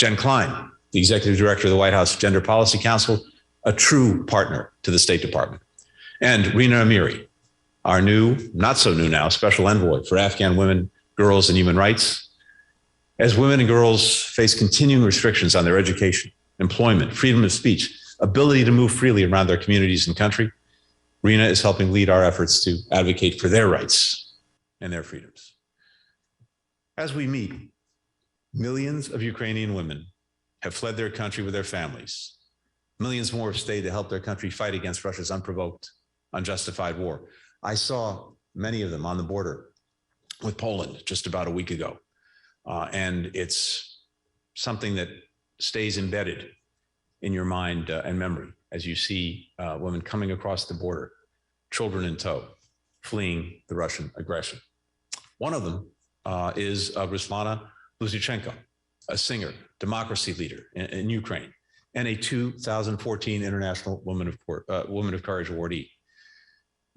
Jen Klein, the executive director of the White House Gender Policy Council, a true partner to the State Department. And Rina Amiri, our new, not so new now, special envoy for Afghan women, girls, and human rights. As women and girls face continuing restrictions on their education, employment, freedom of speech, ability to move freely around their communities and country, Rina is helping lead our efforts to advocate for their rights and their freedoms. As we meet, millions of Ukrainian women have fled their country with their families. Millions more have stayed to help their country fight against Russia's unprovoked, unjustified war. I saw many of them on the border with Poland just about a week ago. And it's something that stays embedded in your mind and memory as you see women coming across the border, children in tow, fleeing the Russian aggression. One of them is Rizwana Hassan, a singer, democracy leader in Ukraine, and a 2014 International Woman of Courage awardee.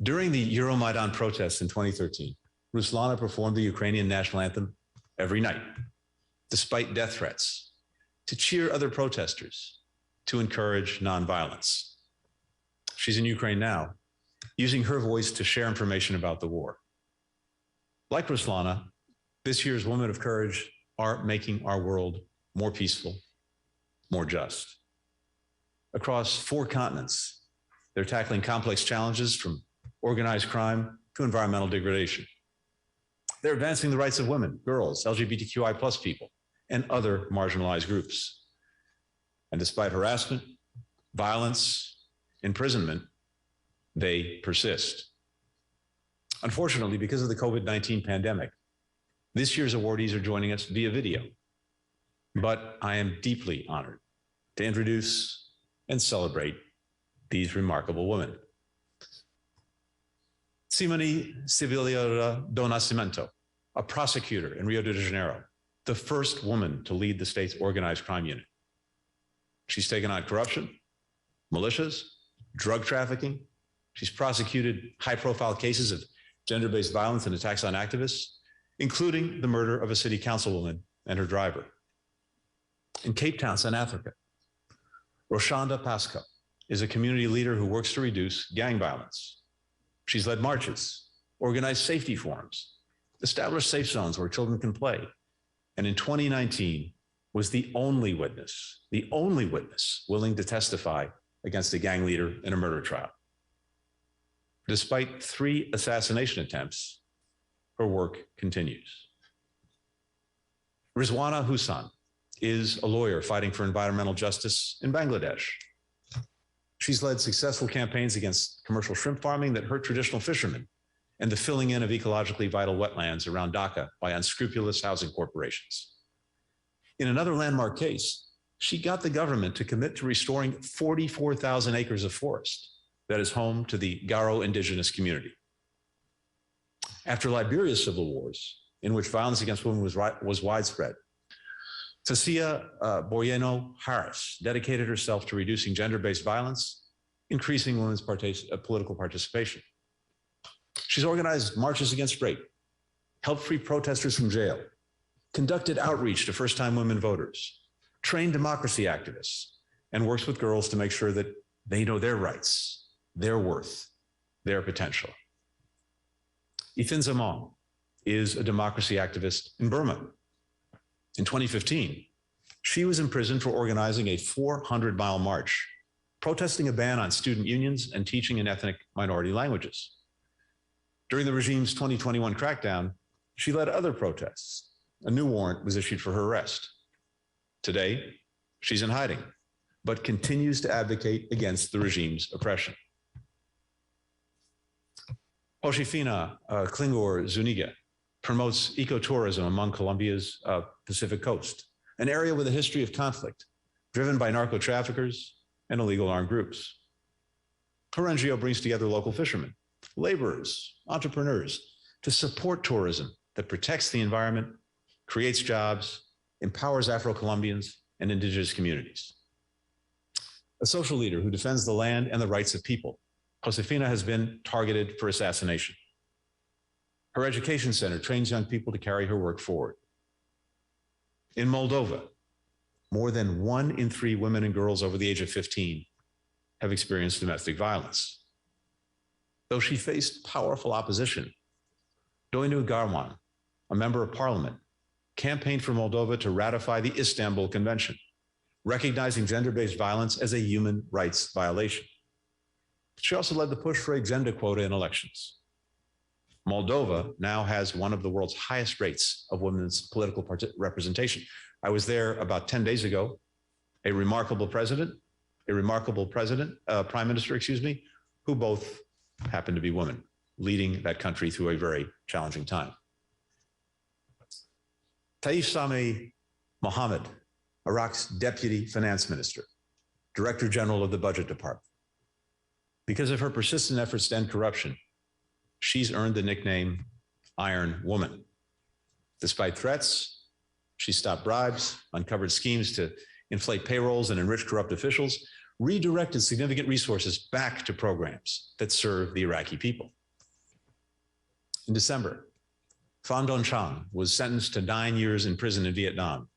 During the Euromaidan protests in 2013, Rizwana performed the Ukrainian national anthem every night, despite death threats, to cheer other protesters, to encourage nonviolence. She's in Ukraine now, using her voice to share information about the war. Like Rizwana, this year's Women of Courage are making our world more peaceful, more just. Across 4 continents, they're tackling complex challenges from organized crime to environmental degradation. They're advancing the rights of women, girls, LGBTQI+ people, and other marginalized groups. And despite harassment, violence, imprisonment, they persist. Unfortunately, because of the COVID-19 pandemic, this year's awardees are joining us via video. But I am deeply honored to introduce and celebrate these remarkable women. Simone Sibilio Donasimento, a prosecutor in Rio de Janeiro, the first woman to lead the state's organized crime unit. She's taken on corruption, militias, drug trafficking. She's prosecuted high-profile cases of gender-based violence and attacks on activists, including the murder of a city councilwoman and her driver. In Cape Town, South Africa, Roshanda Pasco is a community leader who works to reduce gang violence. She's led marches, organized safety forums, established safe zones where children can play, and in 2019 was the only witness willing to testify against a gang leader in a murder trial. Despite 3 assassination attempts, her work continues. Rizwana Hassan is a lawyer fighting for environmental justice in Bangladesh. She's led successful campaigns against commercial shrimp farming that hurt traditional fishermen and the filling in of ecologically vital wetlands around Dhaka by unscrupulous housing corporations. In another landmark case, she got the government to commit to restoring 44,000 acres of forest that is home to the Garo indigenous community. After Liberia's civil wars, in which violence against women was widespread, Tasia Boyeno Harris dedicated herself to reducing gender-based violence, increasing women's political participation. She's organized marches against rape, helped free protesters from jail, conducted outreach to first-time women voters, trained democracy activists, and works with girls to make sure that they know their rights, their worth, their potential. Ethan Simone is a democracy activist in Burma. In 2015, she was imprisoned for organizing a 400-mile march, protesting a ban on student unions and teaching in ethnic minority languages. During the regime's 2021 crackdown, she led other protests. A new warrant was issued for her arrest. Today, she's in hiding, but continues to advocate against the regime's oppression. Josefina Klingheck promotes ecotourism among Colombia's Pacific coast, an area with a history of conflict, driven by narco-traffickers and illegal armed groups. Her NGO brings together local fishermen, laborers, entrepreneurs to support tourism that protects the environment, creates jobs, empowers Afro-Colombians and indigenous communities. A social leader who defends the land and the rights of people, Josefina has been targeted for assassination. Her education center trains young people to carry her work forward. In Moldova, more than 1 in 3 women and girls over the age of 15 have experienced domestic violence. Though she faced powerful opposition, Doinu Garwan, a member of parliament, campaigned for Moldova to ratify the Istanbul Convention, recognizing gender-based violence as a human rights violation. She also led the push for a gender quota in elections. Moldova now has one of the world's highest rates of women's political representation. I was there about 10 days ago. A remarkable prime minister, who both happen to be women, leading that country through a very challenging time. Taif Sami Mohammed, Iraq's deputy finance minister, director general of the budget department. Because of her persistent efforts to end corruption, she's earned the nickname Iron Woman. Despite threats, she stopped bribes, uncovered schemes to inflate payrolls and enrich corrupt officials, redirected significant resources back to programs that serve the Iraqi people. In December, Phan Don Chang was sentenced to 9 years in prison in Vietnam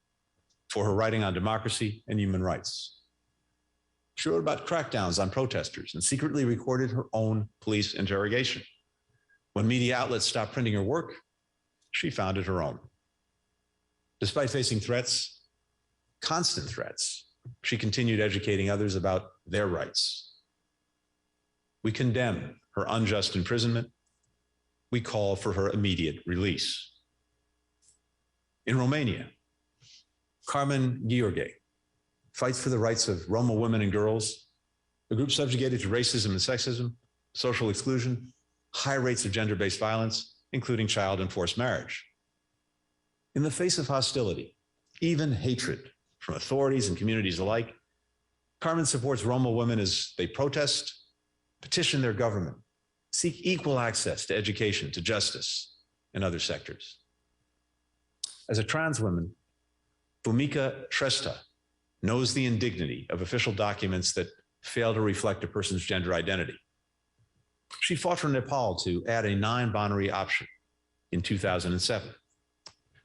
for her writing on democracy and human rights. She wrote about crackdowns on protesters and secretly recorded her own police interrogation. When media outlets stopped printing her work, she founded her own. Despite facing threats, constant threats, she continued educating others about their rights. We condemn her unjust imprisonment. We call for her immediate release. In Romania, Carmen Gheorghe fights for the rights of Roma women and girls, a group subjugated to racism and sexism, social exclusion, high rates of gender-based violence, including child and forced marriage. In the face of hostility, even hatred from authorities and communities alike, Carmen supports Roma women as they protest, petition their government, seek equal access to education, to justice, and other sectors. As a trans woman, Bhumika Shrestha knows the indignity of official documents that fail to reflect a person's gender identity. She fought for Nepal to add a non-binary option in 2007.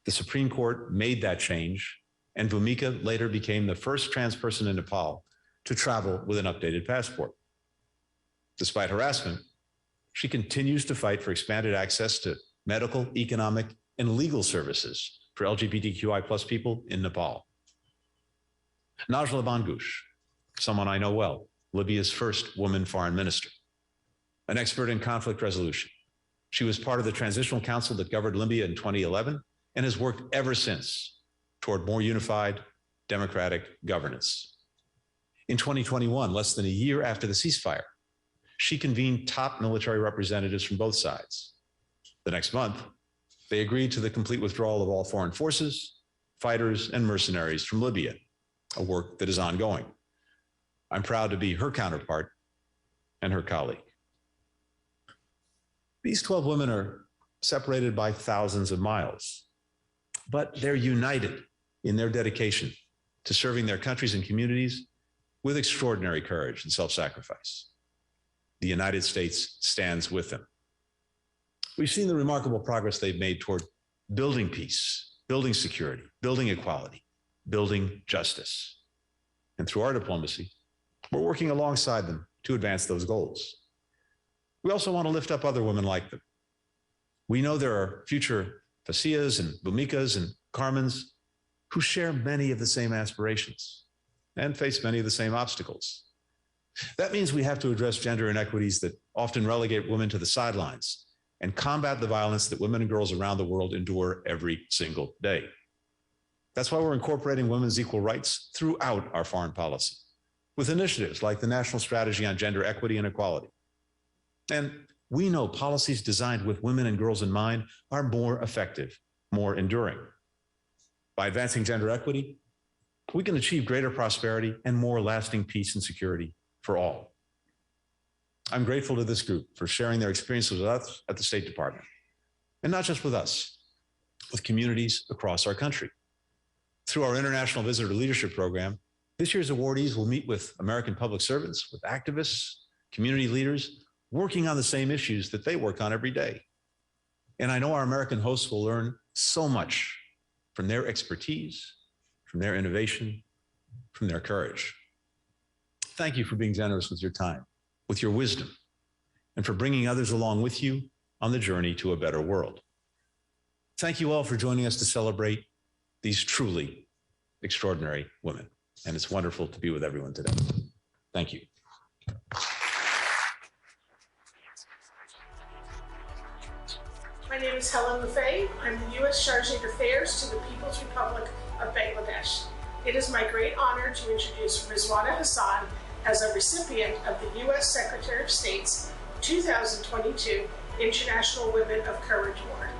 The Supreme Court made that change, and Bhumika later became the first trans person in Nepal to travel with an updated passport. Despite harassment, she continues to fight for expanded access to medical, economic, and legal services for LGBTQI+ people in Nepal. Nyla Mangus, someone I know well, Libya's first woman foreign minister, an expert in conflict resolution. She was part of the transitional council that governed Libya in 2011 and has worked ever since toward more unified, democratic governance. In 2021, less than a year after the ceasefire, she convened top military representatives from both sides. The next month, they agreed to the complete withdrawal of all foreign forces, fighters, and mercenaries from Libya, a work that is ongoing. I'm proud to be her counterpart and her colleague. These 12 women are separated by thousands of miles, but they're united in their dedication to serving their countries and communities with extraordinary courage and self-sacrifice. The United States stands with them. We've seen the remarkable progress they've made toward building peace, building security, building equality, building justice. And through our diplomacy, we're working alongside them to advance those goals. We also want to lift up other women like them. We know there are future Fasias and Bhumikas and Carmens who share many of the same aspirations and face many of the same obstacles. That means we have to address gender inequities that often relegate women to the sidelines and combat the violence that women and girls around the world endure every single day. That's why we're incorporating women's equal rights throughout our foreign policy, with initiatives like the National Strategy on Gender Equity and Equality. And we know policies designed with women and girls in mind are more effective, more enduring. By advancing gender equity, we can achieve greater prosperity and more lasting peace and security for all. I'm grateful to this group for sharing their experiences with us at the State Department, and not just with us, with communities across our country. Through our International Visitor Leadership Program, this year's awardees will meet with American public servants, with activists, community leaders, working on the same issues that they work on every day. And I know our American hosts will learn so much from their expertise, from their innovation, from their courage. Thank you for being generous with your time, with your wisdom, and for bringing others along with you on the journey to a better world. Thank you all for joining us to celebrate these truly extraordinary women. And it's wonderful to be with everyone today. Thank you. My name is Helen Lefay. I'm the U.S. Chargé d'Affaires to the People's Republic of Bangladesh. It is my great honor to introduce Rizwana Hassan as a recipient of the U.S. Secretary of State's 2022 International Women of Courage Award.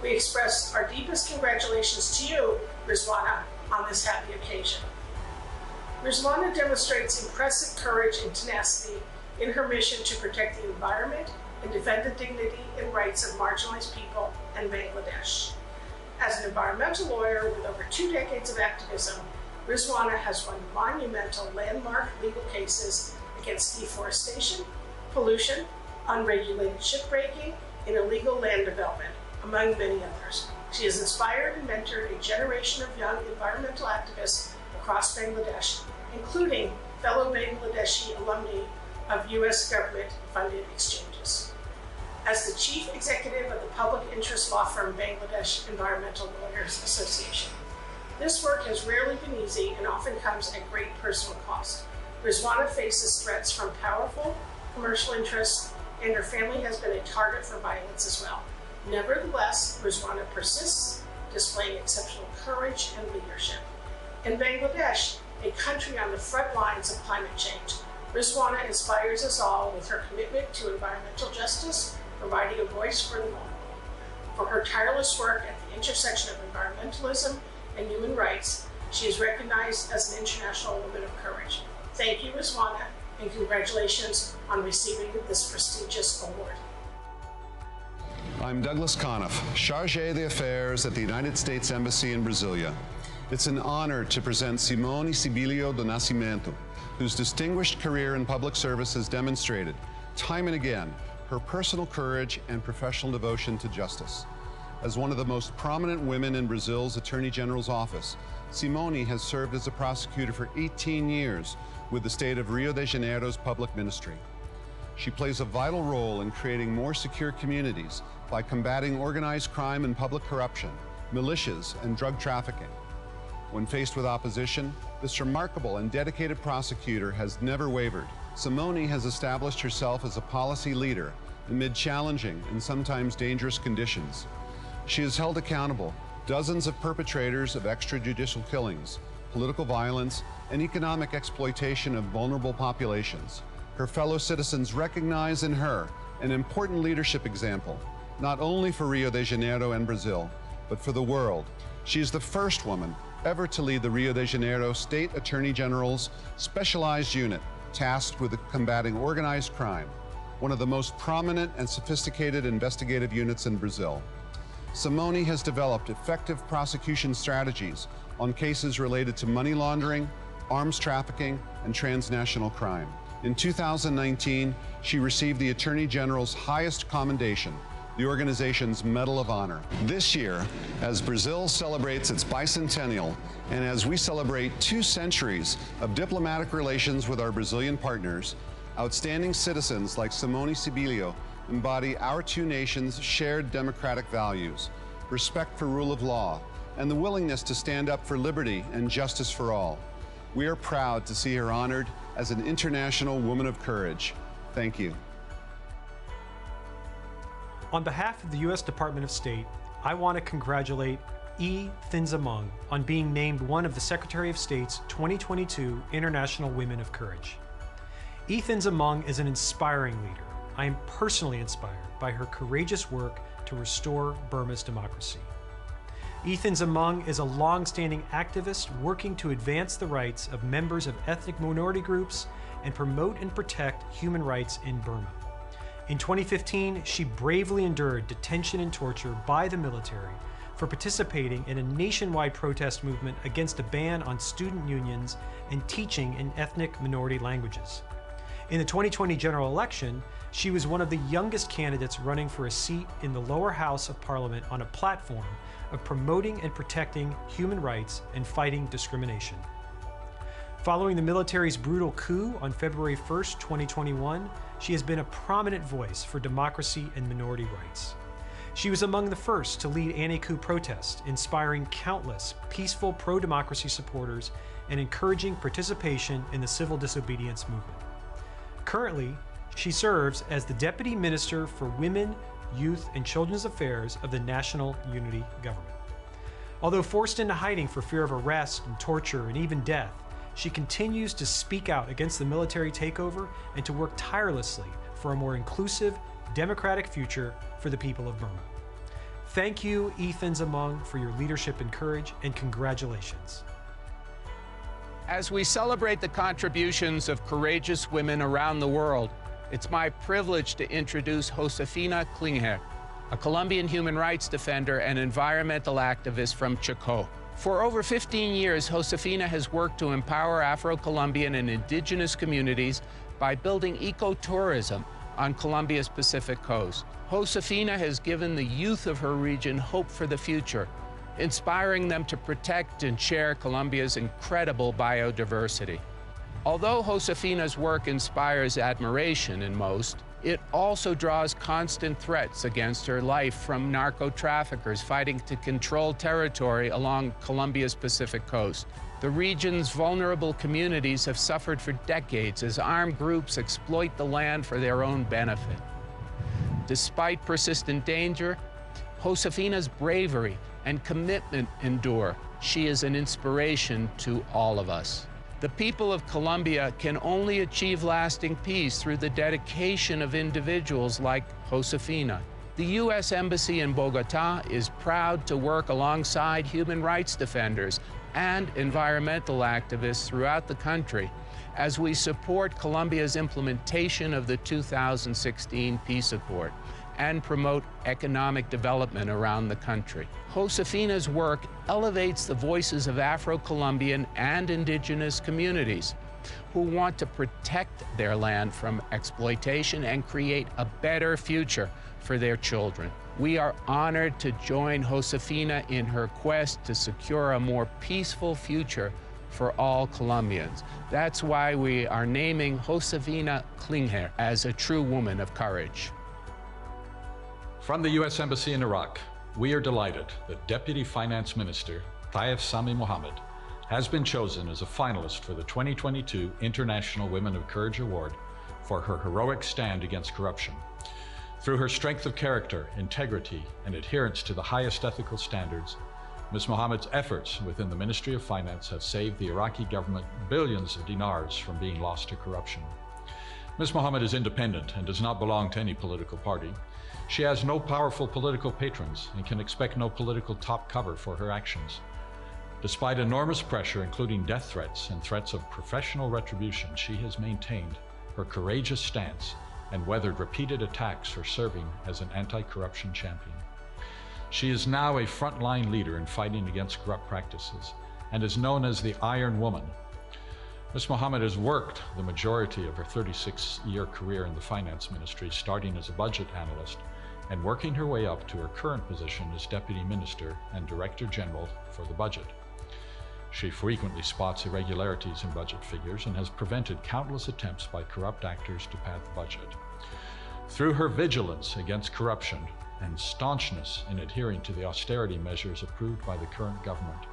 We express our deepest congratulations to you, Rizwana, on this happy occasion. Rizwana demonstrates impressive courage and tenacity in her mission to protect the environment and defend the dignity and rights of marginalized people in Bangladesh. As an environmental lawyer with over 2 decades of activism, Rizwana has won monumental landmark legal cases against deforestation, pollution, unregulated shipbreaking, and illegal land development, among many others. She has inspired and mentored a generation of young environmental activists across Bangladesh, including fellow Bangladeshi alumni of U.S. government-funded exchanges. As the chief executive of the public interest law firm Bangladesh Environmental Lawyers Association, this work has rarely been easy and often comes at great personal cost. Rizwana faces threats from powerful commercial interests, and her family has been a target for violence as well. Nevertheless, Rizwana persists, displaying exceptional courage and leadership. In Bangladesh, a country on the front lines of climate change, Rizwana inspires us all with her commitment to environmental justice, providing a voice for the vulnerable. For her tireless work at the intersection of environmentalism and human rights, she is recognized as an International Woman of Courage. Thank you, Rizwana, and congratulations on receiving this prestigious award. I'm Douglas Conniff, Chargé d'Affaires at the United States Embassy in Brasilia. It's an honor to present Simone Sibilio Donasimento, whose distinguished career in public service has demonstrated, time and again, her personal courage and professional devotion to justice. As one of the most prominent women in Brazil's Attorney General's office, Simone has served as a prosecutor for 18 years with the state of Rio de Janeiro's public ministry. She plays a vital role in creating more secure communities by combating organized crime and public corruption, militias, and drug trafficking. When faced with opposition, this remarkable and dedicated prosecutor has never wavered. Simone has established herself as a policy leader amid challenging and sometimes dangerous conditions. She has held accountable dozens of perpetrators of extrajudicial killings, political violence, and economic exploitation of vulnerable populations. Her fellow citizens recognize in her an important leadership example, not only for Rio de Janeiro and Brazil, but for the world. She is the first woman ever to lead the Rio de Janeiro State Attorney General's specialized unit tasked with combating organized crime, one of the most prominent and sophisticated investigative units in Brazil. Simone has developed effective prosecution strategies on cases related to money laundering, arms trafficking, and transnational crime. In 2019, she received the Attorney General's highest commendation, the organization's Medal of Honor. This year, as Brazil celebrates its bicentennial, and as we celebrate 2 centuries of diplomatic relations with our Brazilian partners, outstanding citizens like Simone Sibilio embody our 2 nations' shared democratic values, respect for rule of law, and the willingness to stand up for liberty and justice for all. We are proud to see her honored as an International Woman of Courage. Thank you. On behalf of the U.S. Department of State, I want to congratulate E. Thinsamung on being named one of the Secretary of State's 2022 International Women of Courage. E. Thinsamung is an inspiring leader. I am personally inspired by her courageous work to restore Burma's democracy. E. Thinsamung is a long-standing activist working to advance the rights of members of ethnic minority groups and promote and protect human rights in Burma. In 2015, she bravely endured detention and torture by the military for participating in a nationwide protest movement against a ban on student unions and teaching in ethnic minority languages. In the 2020 general election, she was one of the youngest candidates running for a seat in the lower house of parliament on a platform of promoting and protecting human rights and fighting discrimination. Following the military's brutal coup on February 1st, 2021, she has been a prominent voice for democracy and minority rights. She was among the first to lead anti-coup protests, inspiring countless peaceful pro-democracy supporters and encouraging participation in the civil disobedience movement. Currently, she serves as the Deputy Minister for Women, Youth, and Children's Affairs of the National Unity Government. Although forced into hiding for fear of arrest and torture and even death, she continues to speak out against the military takeover and to work tirelessly for a more inclusive, democratic future for the people of Burma. Thank you, Ethan Zamung, for your leadership and courage, and congratulations. As we celebrate the contributions of courageous women around the world, it's my privilege to introduce Josefina Klingheck, a Colombian human rights defender and environmental activist from Chocó. For over 15 years, Josefina has worked to empower Afro-Colombian and indigenous communities by building ecotourism on Colombia's Pacific coast. Josefina has given the youth of her region hope for the future, inspiring them to protect and share Colombia's incredible biodiversity. Although Josefina's work inspires admiration in most, it also draws constant threats against her life from narco-traffickers fighting to control territory along Colombia's Pacific coast. The region's vulnerable communities have suffered for decades as armed groups exploit the land for their own benefit. Despite persistent danger, Josefina's bravery and commitment endure. She is an inspiration to all of us. The people of Colombia can only achieve lasting peace through the dedication of individuals like Josefina. The U.S. Embassy in Bogotá is proud to work alongside human rights defenders and environmental activists throughout the country as we support Colombia's implementation of the 2016 Peace Accord and promote economic development around the country. Josefina's work elevates the voices of Afro-Colombian and indigenous communities who want to protect their land from exploitation and create a better future for their children. We are honored to join Josefina in her quest to secure a more peaceful future for all Colombians. That's why we are naming Josefina Klingheck as a true woman of courage. From the U.S. Embassy in Iraq, we are delighted that Deputy Finance Minister Taif Sami Mohammed has been chosen as a finalist for the 2022 International Women of Courage Award for her heroic stand against corruption. Through her strength of character, integrity, and adherence to the highest ethical standards, Ms. Mohammed's efforts within the Ministry of Finance have saved the Iraqi government billions of dinars from being lost to corruption. Ms. Mohammed is independent and does not belong to any political party. She has no powerful political patrons and can expect no political top cover for her actions. Despite enormous pressure, including death threats and threats of professional retribution, she has maintained her courageous stance and weathered repeated attacks for serving as an anti-corruption champion. She is now a frontline leader in fighting against corrupt practices and is known as the Iron Woman. Ms. Mohammed has worked the majority of her 36-year career in the finance ministry, starting as a budget analyst and working her way up to her current position as Deputy Minister and Director General for the budget. She frequently spots irregularities in budget figures and has prevented countless attempts by corrupt actors to pad the budget. Through her vigilance against corruption and staunchness in adhering to the austerity measures approved by the current government,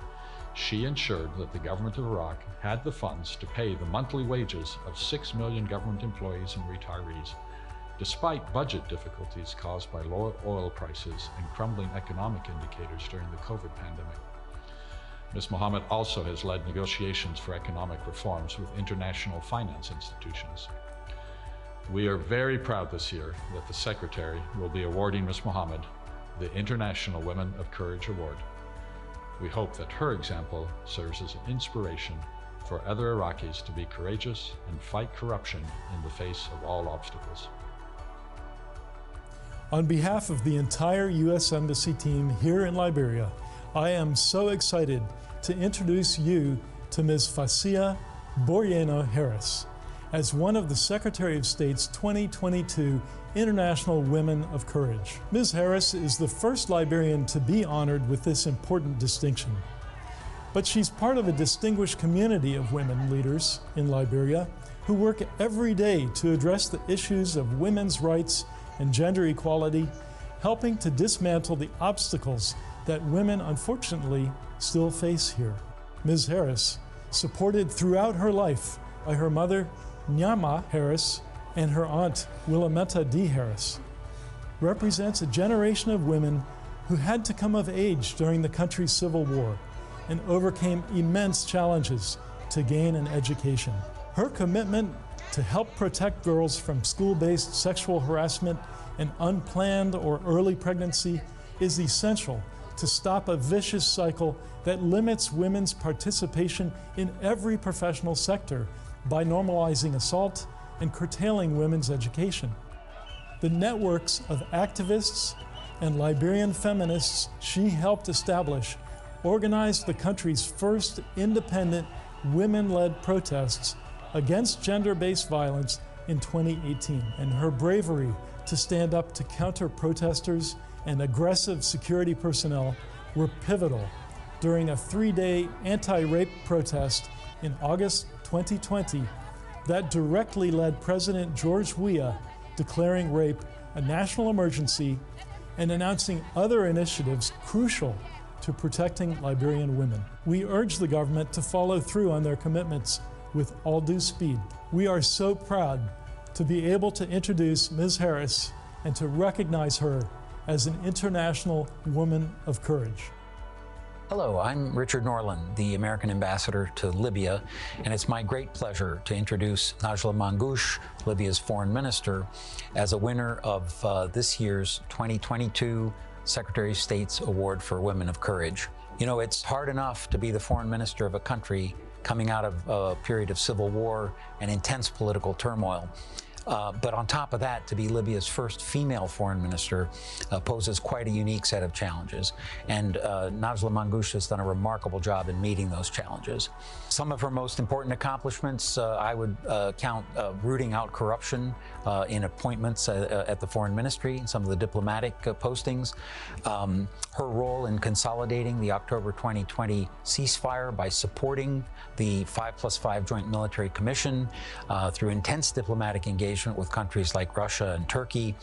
she ensured that the government of Iraq had the funds to pay the monthly wages of 6 million government employees and retirees, despite budget difficulties caused by low oil prices and crumbling economic indicators during the COVID pandemic. Ms. Mohammed also has led negotiations for economic reforms with international finance institutions. We are very proud this year that the Secretary will be awarding Ms. Mohammed the International Women of Courage Award. We hope that her example serves as an inspiration for other Iraqis to be courageous and fight corruption in the face of all obstacles. On behalf of the entire U.S. Embassy team here in Liberia, I am so excited to introduce you to Ms. Facia Boyeno Harris as one of the Secretary of State's 2022 International Women of Courage. Ms. Harris is the first Liberian to be honored with this important distinction. But she's part of a distinguished community of women leaders in Liberia who work every day to address the issues of women's rights and gender equality, helping to dismantle the obstacles that women unfortunately still face here. Ms. Harris, supported throughout her life by her mother, Nyla Harris, and her aunt, Willamette D. Harris, represents a generation of women who had to come of age during the country's Civil War and overcame immense challenges to gain an education. Her commitment to help protect girls from school-based sexual harassment and unplanned or early pregnancy is essential to stop a vicious cycle that limits women's participation in every professional sector by normalizing assault and curtailing women's education. The networks of activists and Liberian feminists she helped establish organized the country's first independent women-led protests against gender-based violence in 2018, and her bravery to stand up to counter protesters and aggressive security personnel were pivotal during a 3-day anti-rape protest in August 2020 that directly led President George Weah declaring rape a national emergency and announcing other initiatives crucial to protecting Liberian women. We urge the government to follow through on their commitments with all due speed. We are so proud to be able to introduce Ms. Harris and to recognize her as an international woman of courage. Hello, I'm Richard Norland, the American ambassador to Libya, and it's my great pleasure to introduce Nyla Mangus, Libya's foreign minister, as a winner of this year's 2022 Secretary of State's Award for Women of Courage. You know, it's hard enough to be the foreign minister of a country coming out of a period of civil war and intense political turmoil. But on top of that, to be Libya's first female foreign minister poses quite a unique set of challenges. And Nyla Mangus has done a remarkable job in meeting those challenges. Some of her most important accomplishments, I would count rooting out corruption in appointments at the foreign ministry and some of the diplomatic postings. Her role in consolidating the October 2020 ceasefire by supporting the 5+5 Joint Military Commission through intense diplomatic engagement with countries like Russia and Turkey,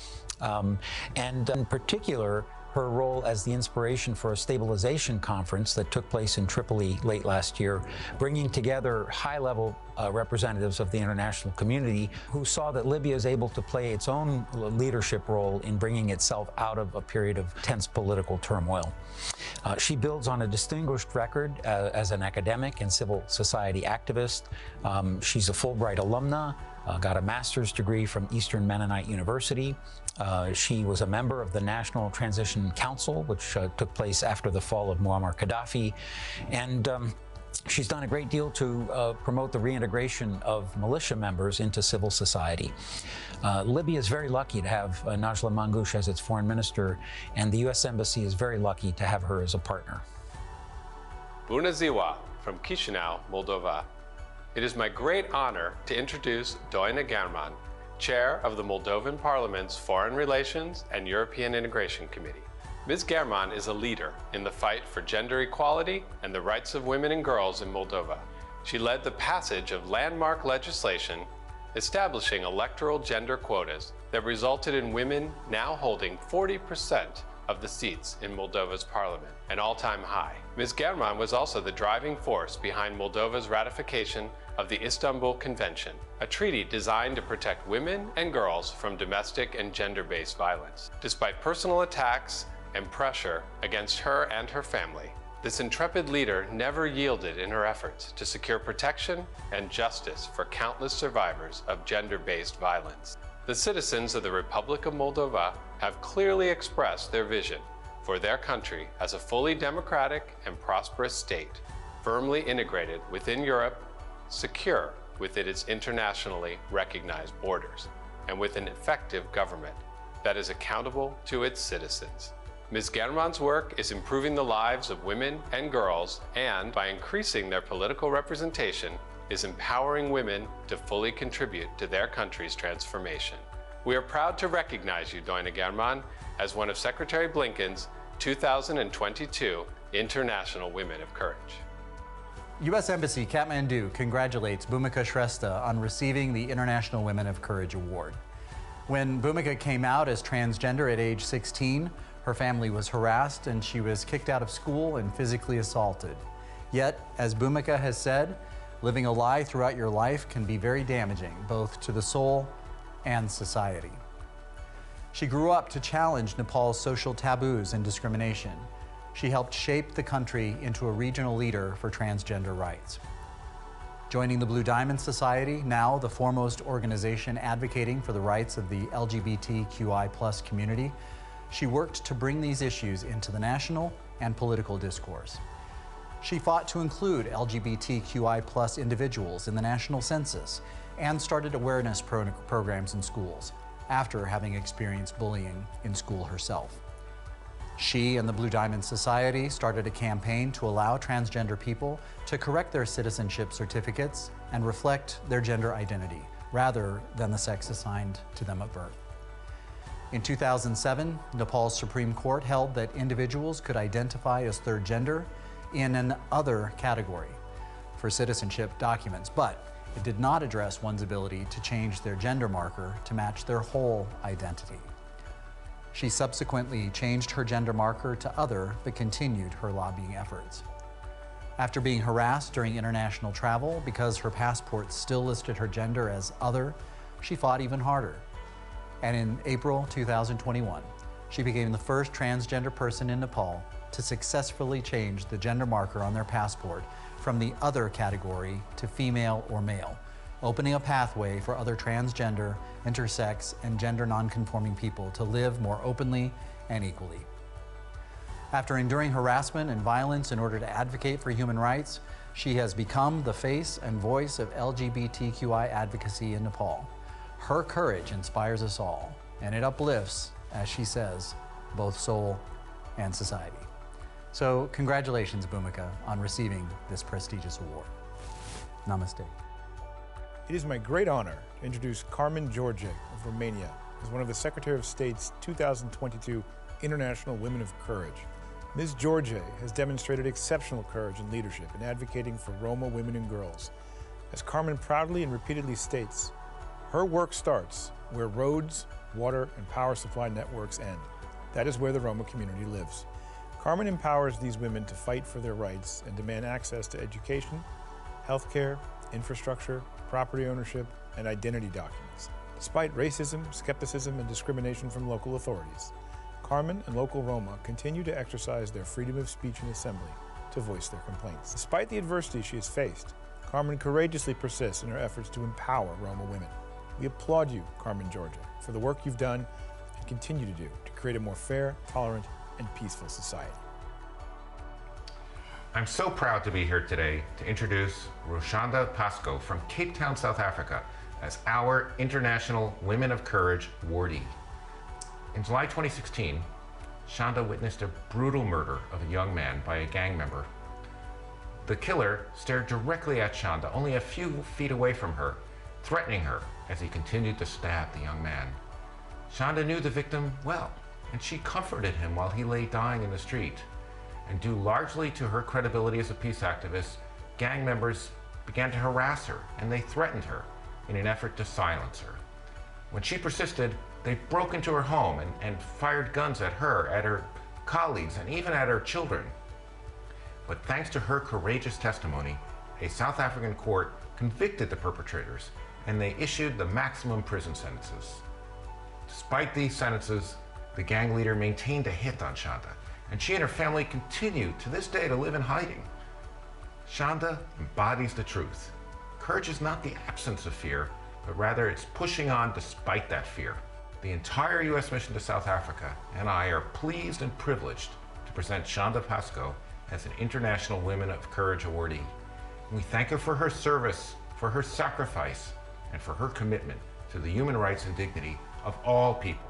and in particular, her role as the inspiration for a stabilization conference that took place in Tripoli late last year, bringing together high-level representatives of the international community who saw that Libya is able to play its own leadership role in bringing itself out of a period of tense political turmoil. She builds on a distinguished record as an academic and civil society activist. She's a Fulbright alumna, got a master's degree from Eastern Mennonite University. She was a member of the National Transition Council, which took place after the fall of Muammar Gaddafi. And she's done a great deal to promote the reintegration of militia members into civil society. Libya is very lucky to have Nyla Mangus as its foreign minister, and the U.S. Embassy is very lucky to have her as a partner. Bună ziua from Chisinau, Moldova. It is my great honor to introduce Doina German, Chair of the Moldovan Parliament's Foreign Relations and European Integration Committee. Ms. German is a leader in the fight for gender equality and the rights of women and girls in Moldova. She led the passage of landmark legislation establishing electoral gender quotas that resulted in women now holding 40% of the seats in Moldova's parliament, an all-time high. Ms. German was also the driving force behind Moldova's ratification of the Istanbul Convention, a treaty designed to protect women and girls from domestic and gender-based violence. Despite personal attacks and pressure against her and her family, this intrepid leader never yielded in her efforts to secure protection and justice for countless survivors of gender-based violence. The citizens of the Republic of Moldova have clearly expressed their vision for their country as a fully democratic and prosperous state, firmly integrated within Europe, secure within its internationally recognized borders, and with an effective government that is accountable to its citizens. Ms. German's work is improving the lives of women and girls, and by increasing their political representation, is empowering women to fully contribute to their country's transformation. We are proud to recognize you, Doina German, as one of Secretary Blinken's 2022 International Women of Courage. U.S. Embassy Kathmandu congratulates Bhumika Shrestha on receiving the International Women of Courage Award. When Bhumika came out as transgender at age 16, her family was harassed and she was kicked out of school and physically assaulted. Yet, as Bhumika has said, living a lie throughout your life can be very damaging, both to the soul and society. She grew up to challenge Nepal's social taboos and discrimination. She helped shape the country into a regional leader for transgender rights. Joining the Blue Diamond Society, now the foremost organization advocating for the rights of the LGBTQI+ community, she worked to bring these issues into the national and political discourse. She fought to include LGBTQI+ individuals in the national census and started awareness programs in schools after having experienced bullying in school herself. She and the Blue Diamond Society started a campaign to allow transgender people to correct their citizenship certificates and reflect their gender identity, rather than the sex assigned to them at birth. In 2007, Nepal's Supreme Court held that individuals could identify as third gender in an other category for citizenship documents, but it did not address one's ability to change their gender marker to match their whole identity. She subsequently changed her gender marker to other, but continued her lobbying efforts. After being harassed during international travel because her passport still listed her gender as other, she fought even harder. And in April 2021, she became the first transgender person in Nepal to successfully change the gender marker on their passport from the other category to female or male, opening a pathway for other transgender, intersex, and gender nonconforming people to live more openly and equally. After enduring harassment and violence in order to advocate for human rights, she has become the face and voice of LGBTQI advocacy in Nepal. Her courage inspires us all, and it uplifts, as she says, both soul and society. So congratulations, Bhumika, on receiving this prestigious award. Namaste. It is my great honor to introduce Carmen George of Romania as one of the Secretary of State's 2022 International Women of Courage. Ms. George has demonstrated exceptional courage and leadership in advocating for Roma women and girls. As Carmen proudly and repeatedly states, her work starts where roads, water, and power supply networks end. That is where the Roma community lives. Carmen empowers these women to fight for their rights and demand access to education, healthcare, infrastructure, property ownership, and identity documents. Despite racism, skepticism, and discrimination from local authorities, Carmen and local Roma continue to exercise their freedom of speech and assembly to voice their complaints. Despite the adversity she has faced, Carmen courageously persists in her efforts to empower Roma women. We applaud you, Carmen Georgia, for the work you've done and continue to do to create a more fair, tolerant, and peaceful society. I'm so proud to be here today to introduce Roshanda Pasco from Cape Town, South Africa, as our International Women of Courage awardee. In July 2016, Shanda witnessed a brutal murder of a young man by a gang member. The killer stared directly at Shanda, only a few feet away from her, threatening her as he continued to stab the young man. Shanda knew the victim well, and she comforted him while he lay dying in the street. And due largely to her credibility as a peace activist, gang members began to harass her and they threatened her in an effort to silence her. When she persisted, they broke into her home and fired guns at her colleagues, and even at her children. But thanks to her courageous testimony, a South African court convicted the perpetrators and they issued the maximum prison sentences. Despite these sentences, the gang leader maintained a hit on Shanda, and she and her family continue to this day to live in hiding. Shanda embodies the truth. Courage is not the absence of fear, but rather it's pushing on despite that fear. The entire U.S. mission to South Africa and I are pleased and privileged to present Shanda Pasco as an International Women of Courage awardee. We thank her for her service, for her sacrifice, and for her commitment to the human rights and dignity of all people.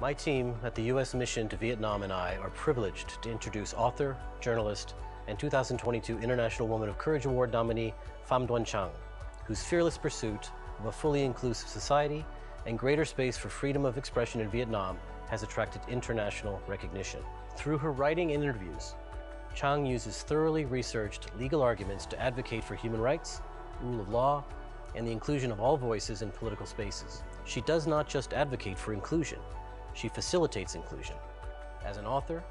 My team at the U.S. Mission to Vietnam and I are privileged to introduce author, journalist, and 2022 International Woman of Courage Award nominee Pham Duan Chang, whose fearless pursuit of a fully inclusive society and greater space for freedom of expression in Vietnam has attracted international recognition. Through her writing and interviews, Chang uses thoroughly researched legal arguments to advocate for human rights, rule of law, and the inclusion of all voices in political spaces. She does not just advocate for inclusion, she facilitates inclusion. As an author,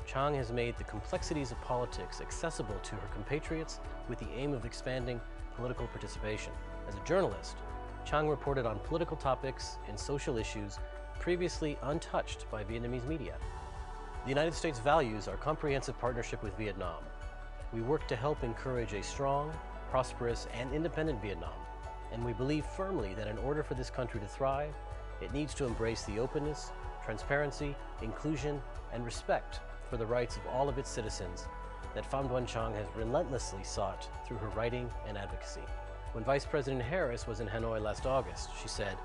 Chang has made the complexities of politics accessible to her compatriots with the aim of expanding political participation. As a journalist, Chang reported on political topics and social issues previously untouched by Vietnamese media. The United States values our comprehensive partnership with Vietnam. We work to help encourage a strong, prosperous, and independent Vietnam, and we believe firmly that in order for this country to thrive, it needs to embrace the openness, transparency, inclusion, and respect for the rights of all of its citizens that Pham Duan Chang has relentlessly sought through her writing and advocacy. When Vice President Harris was in Hanoi last August, she said,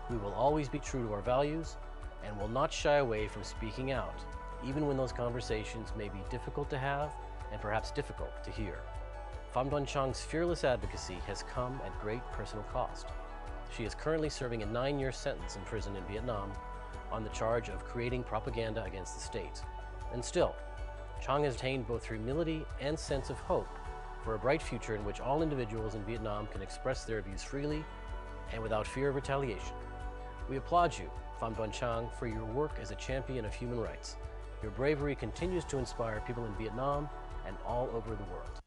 "We will always be true to our values and will not shy away from speaking out, even when those conversations may be difficult to have and perhaps difficult to hear." Pham Duan Chang's fearless advocacy has come at great personal cost. She is currently serving a 9-year sentence in prison in Vietnam on the charge of creating propaganda against the state. And still, Chang has attained both humility and sense of hope for a bright future in which all individuals in Vietnam can express their views freely and without fear of retaliation. We applaud you, Pham Duan Chang, for your work as a champion of human rights. Your bravery continues to inspire people in Vietnam and all over the world.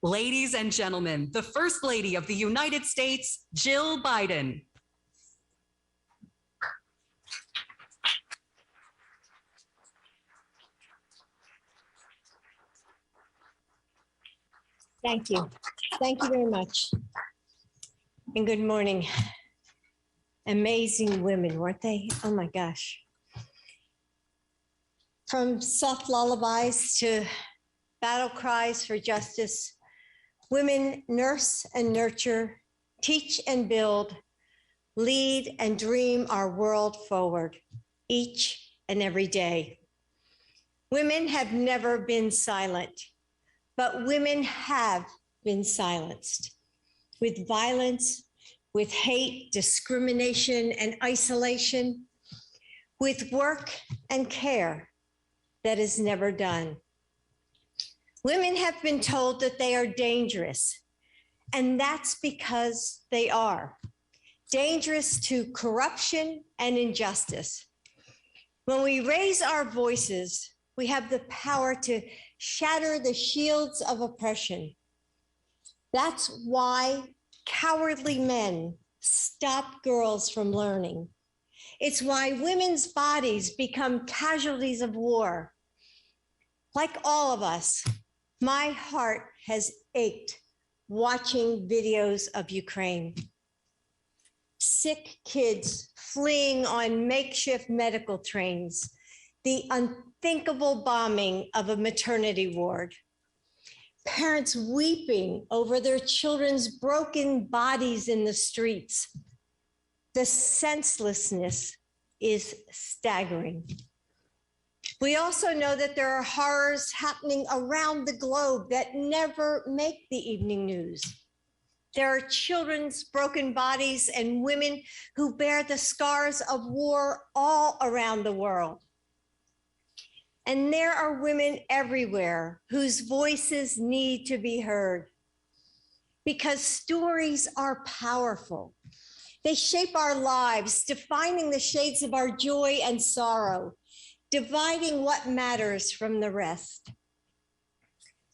Ladies and gentlemen, the First Lady of the United States, Jill Biden. Thank you. Thank you very much. And good morning. Amazing women, weren't they? Oh my gosh. From soft lullabies to battle cries for justice, women nurse and nurture, teach and build, lead and dream our world forward each and every day. Women have never been silent, but women have been silenced with violence, with hate, discrimination, and isolation, with work and care that is never done. Women have been told that they are dangerous, and that's because they are. Dangerous to corruption and injustice. When we raise our voices, we have the power to shatter the shields of oppression. That's why cowardly men stop girls from learning. It's why women's bodies become casualties of war. Like all of us, my heart has ached watching videos of Ukraine. Sick kids fleeing on makeshift medical trains, the unthinkable bombing of a maternity ward, parents weeping over their children's broken bodies in the streets. The senselessness is staggering. We also know that there are horrors happening around the globe that never make the evening news. There are children's broken bodies and women who bear the scars of war all around the world. And there are women everywhere whose voices need to be heard, because stories are powerful. They shape our lives, defining the shades of our joy and sorrow, dividing what matters from the rest.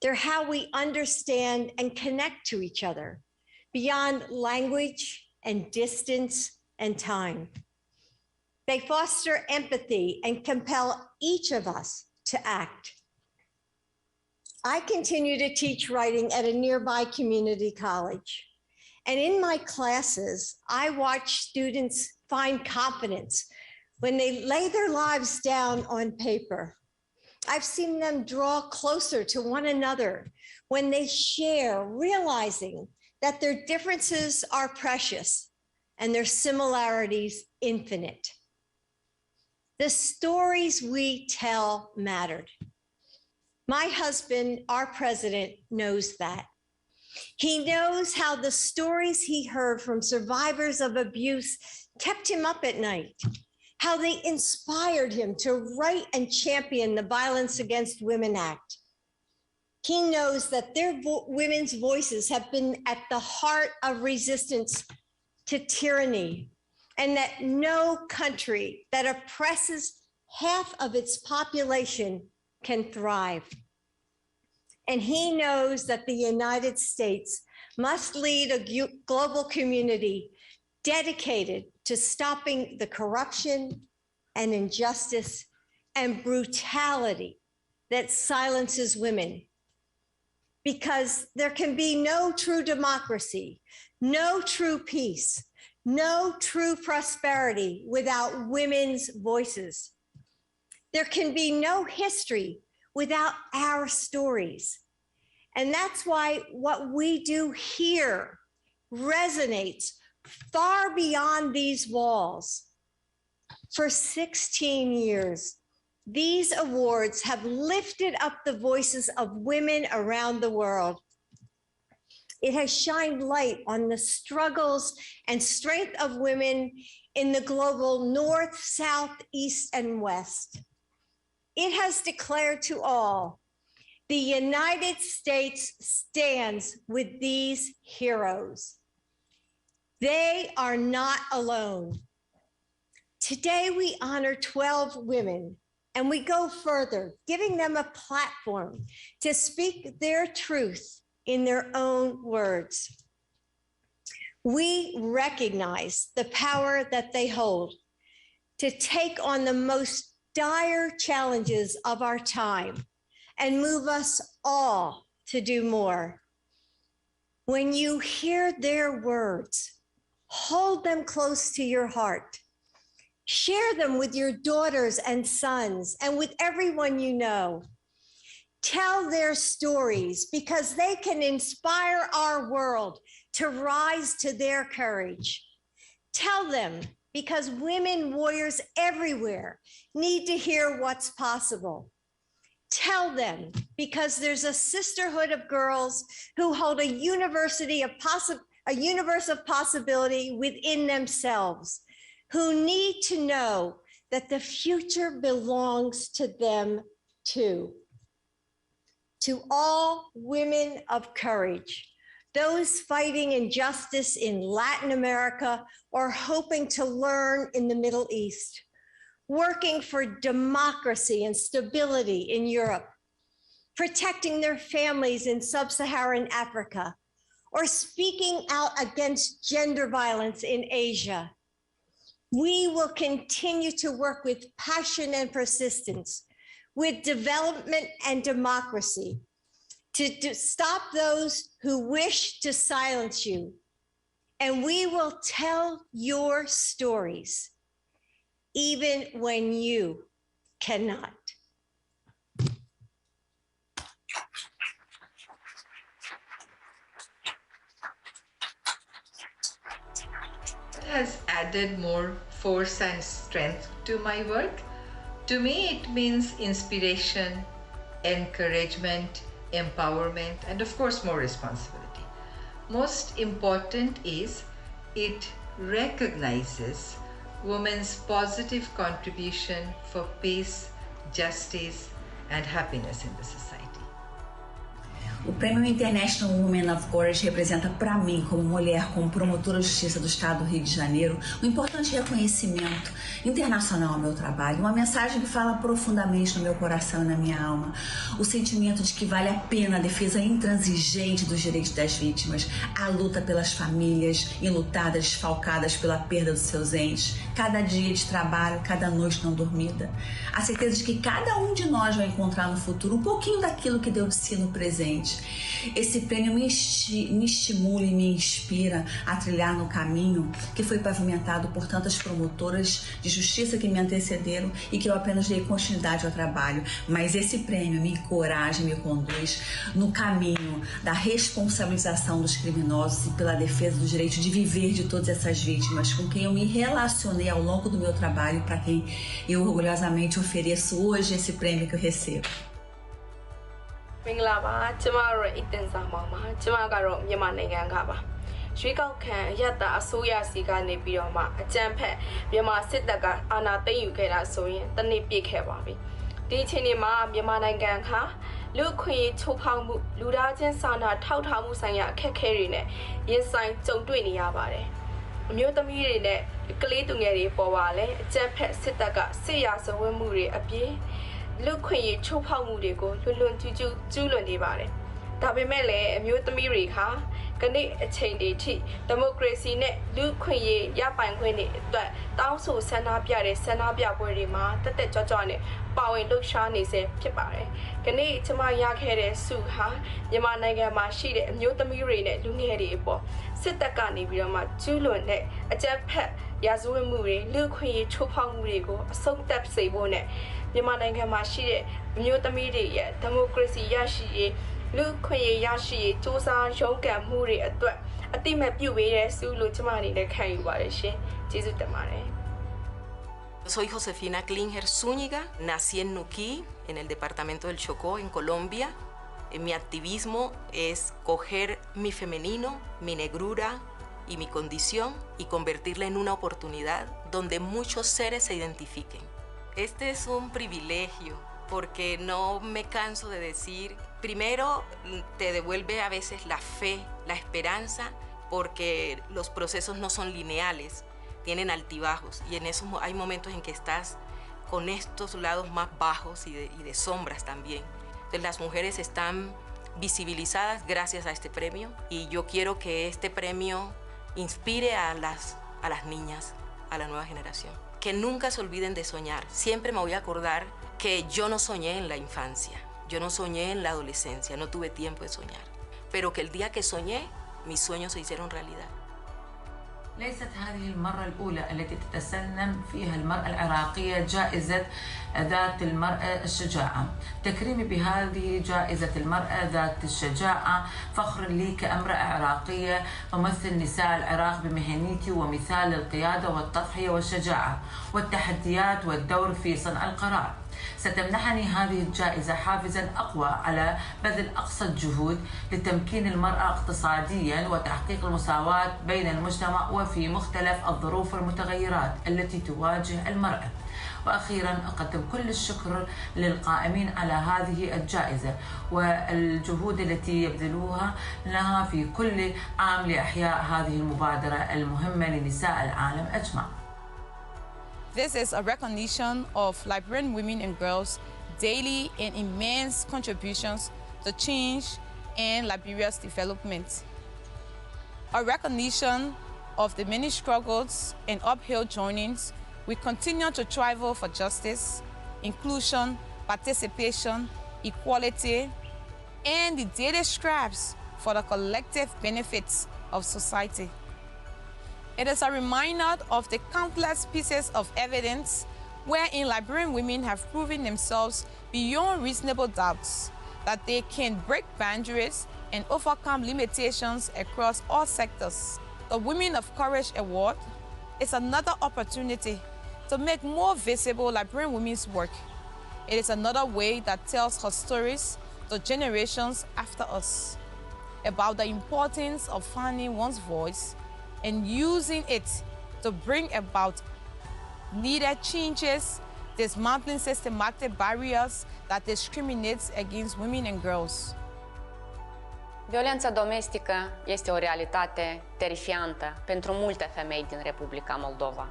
They're how we understand and connect to each other beyond language and distance and time. They foster empathy and compel each of us to act. I continue to teach writing at a nearby community college. And in my classes, I watch students find confidence when they lay their lives down on paper. I've seen them draw closer to one another when they share, realizing that their differences are precious and their similarities infinite. The stories we tell mattered. My husband, our president, knows that. He knows how the stories he heard from survivors of abuse kept him up at night, how they inspired him to write and champion the Violence Against Women Act. He knows that their women's voices have been at the heart of resistance to tyranny, and that no country that oppresses half of its population can thrive. And he knows that the United States must lead a global community dedicated to stopping the corruption and injustice and brutality that silences women. Because there can be no true democracy, no true peace, no true prosperity without women's voices. There can be no history without our stories. And that's why what we do here resonates far beyond these walls. For 16 years, these awards have lifted up the voices of women around the world. It has shined light on the struggles and strength of women in the global North, South, East, and West. It has declared to all, the United States stands with these heroes. They are not alone. Today, we honor 12 women, and we go further, giving them a platform to speak their truth in their own words. We recognize the power that they hold to take on the most dire challenges of our time and move us all to do more. When you hear their words, hold them close to your heart. Share them with your daughters and sons and with everyone you know. Tell their stories because they can inspire our world to rise to their courage. Tell them because women warriors everywhere need to hear what's possible. Tell them because there's a sisterhood of girls who hold a universe of possibility within themselves, who need to know that the future belongs to them too. To all women of courage, those fighting injustice in Latin America or hoping to learn in the Middle East, working for democracy and stability in Europe, protecting their families in sub-Saharan Africa, or speaking out against gender violence in Asia. We will continue to work with passion and persistence, with development and democracy, to stop those who wish to silence you. And we will tell your stories, even when you cannot. Has added more force and strength to my work. To me, it means inspiration, encouragement, empowerment, and of course, more responsibility. Most important is it recognizes women's positive contribution for peace, justice, and happiness in the society. O Prêmio International Women of Courage representa para mim, como mulher, como promotora de justiça do Estado do Rio de Janeiro, um importante reconhecimento internacional ao meu trabalho, uma mensagem que fala profundamente no meu coração e na minha alma, o sentimento de que vale a pena a defesa intransigente dos direitos das vítimas, a luta pelas famílias enlutadas, desfalcadas pela perda dos seus entes, cada dia de trabalho, cada noite não dormida, a certeza de que cada um de nós vai encontrar no futuro um pouquinho daquilo que deu de si no presente. Esse prêmio me estimula e me inspira a trilhar no caminho que foi pavimentado por tantas promotoras de justiça que me antecederam e que eu apenas dei continuidade ao trabalho. Mas esse prêmio me encoraja e me conduz no caminho da responsabilização dos criminosos e pela defesa do direito de viver de todas essas vítimas com quem eu me relacionei ao longo do meu trabalho e para quem eu orgulhosamente ofereço hoje esse prêmio que eu recebo. မင်္ဂလာပါကျမတို့ရဲ့အတင်ဆောင်ပါမှာကျမကတော့မြန်မာနိုင်ငံကပါရွေးကောက်ခံရတအစိုးရစီကနေပြီးတော့မှအကြမ်းဖက်မြန်မာစစ်တပ်ကအာဏာသိမ်းယူခဲ့တာဆိုရင်တနည်းပြည့်ခဲ့ပါပြီဒီအချိန်မှာမြန်မာနိုင်ငံကလူခွင့်ချိုးဖောက်မှုလူသားချင်းစာနာထောက်ထားမှုဆိုင်ရာအခက်အခဲတွေနဲ့ရင်ဆိုင်ကြုံတွေ့နေရပါတယ်အမျိုးသမီးတွေနဲ့ကလေးသူငယ်တွေပေါ်ပါလဲအကြမ်းဖက်စစ်တပ်ကစစ်ရာဇဝတ်မှုတွေအပြင်လူခွင့်ချိုးဖောက်မှုတွေကိုလွန်ကျူးလွန်နေပါတယ်ဒါပေမဲ့လည်းအမျိုးသမီးတွေဟာကနေ့အချိန်တွေထိဒီမိုကရေစီနဲ့လူခွင့်ရေးရပိုင်ခွင့်တွေအတွက်တောင်းဆိုဆန္ဒပြတဲ့ဆန္ဒပြပွဲတွေမှာတက်ကြွကြွနဲ့ပါဝင်လှုပ်ရှားနေစေဖြစ်ပါတယ်။ကနေ့ကျမရခဲ့တဲ့ဆုဟာမြန်မာနိုင်ငံမှာရှိတဲ့အမျိုးသမီးတွေနဲ့လူငယ်တွေအပေါ်စစ်တပ်ကနေပြီးတော့မှကျူးလွန်တဲ့အကြမ်းဖက်ရာဇဝတ်မှုတွေလူခွင့်ရေးချိုးဖောက်မှုတွေကိုအဆုံးသတ်စေဖို့နဲ့မြန်မာနိုင်ငံမှာရှိတဲ့အမျိုးသမီးတွေရဲ့ဒီမိုကရေစီရရှိရေးလူခွင့်ရေးရရှိရေးစ조사ရုန်းကန်မှုတွေအတွက်အတိမတ်ပြုပေးတဲ့ဆုလို့ကျမအနေနဲ့ခံယူပါတယ်ရှင်ကျေးဇူးတင်ပါတယ်Soy Josefina Klingheck Zúñiga, nací en Nuquí, en el departamento del Chocó, en Colombia. Mi activismo es coger mi femenino, mi negrura y mi condición y convertirla en una oportunidad donde muchos seres se identifiquen. Este es un privilegio porque no me canso de decir, primero te devuelve a veces la fe, la esperanza, porque los procesos no son lineales. Tienen altibajos y en esos hay momentos en que estás con estos lados más bajos y de sombras también. Entonces las mujeres están visibilizadas gracias a este premio y yo quiero que este premio inspire a las niñas, a la nueva generación. Que nunca se olviden de soñar. Siempre me voy a acordar que yo no soñé en la infancia, yo no soñé en la adolescencia, no tuve tiempo de soñar. Pero que el día que soñé, mis sueños se hicieron realidad. ليست هذه المرة الأولى التي تتسنم فيها المرأة العراقية جائزة ذات المرأة الشجاعة. تكريمي بهذه جائزة المرأة ذات الشجاعة فخر لي كامرأة عراقية أمثل نساء العراق بمهنيتي ومثال للقيادة والتضحية والشجاعة والتحديات والدور في صنع القرار. ستمنحني هذه الجائزة حافزا أقوى على بذل أقصى الجهود لتمكين المرأة اقتصاديا وتحقيق المساواة بين المجتمع وفي مختلف الظروف والمتغيرات التي تواجه المرأة. وأخيرا أقدم كل الشكر للقائمين على هذه الجائزة والجهود التي يبذلوها لها في كل عام لإحياء هذه المبادرة المهمة لنساء العالم أجمع. This is a recognition of Liberian women and girls' daily and immense contributions to change and Liberia's development. A recognition of the many struggles and uphill journeys we continue to travel for justice, inclusion, participation, equality, and the daily strives for the collective benefits of society. It is a reminder of the countless pieces of evidence wherein Liberian women have proven themselves beyond reasonable doubts that they can break boundaries and overcome limitations across all sectors. The Women of Courage Award is another opportunity to make more visible Liberian women's work. It is another way that tells her stories to generations after us about the importance of finding one's voice and using it to bring about needed changes, dismantling systematic barriers that discriminate against women and girls. Violența domestică este o realitate terifiantă pentru multe femei din Republica Moldova.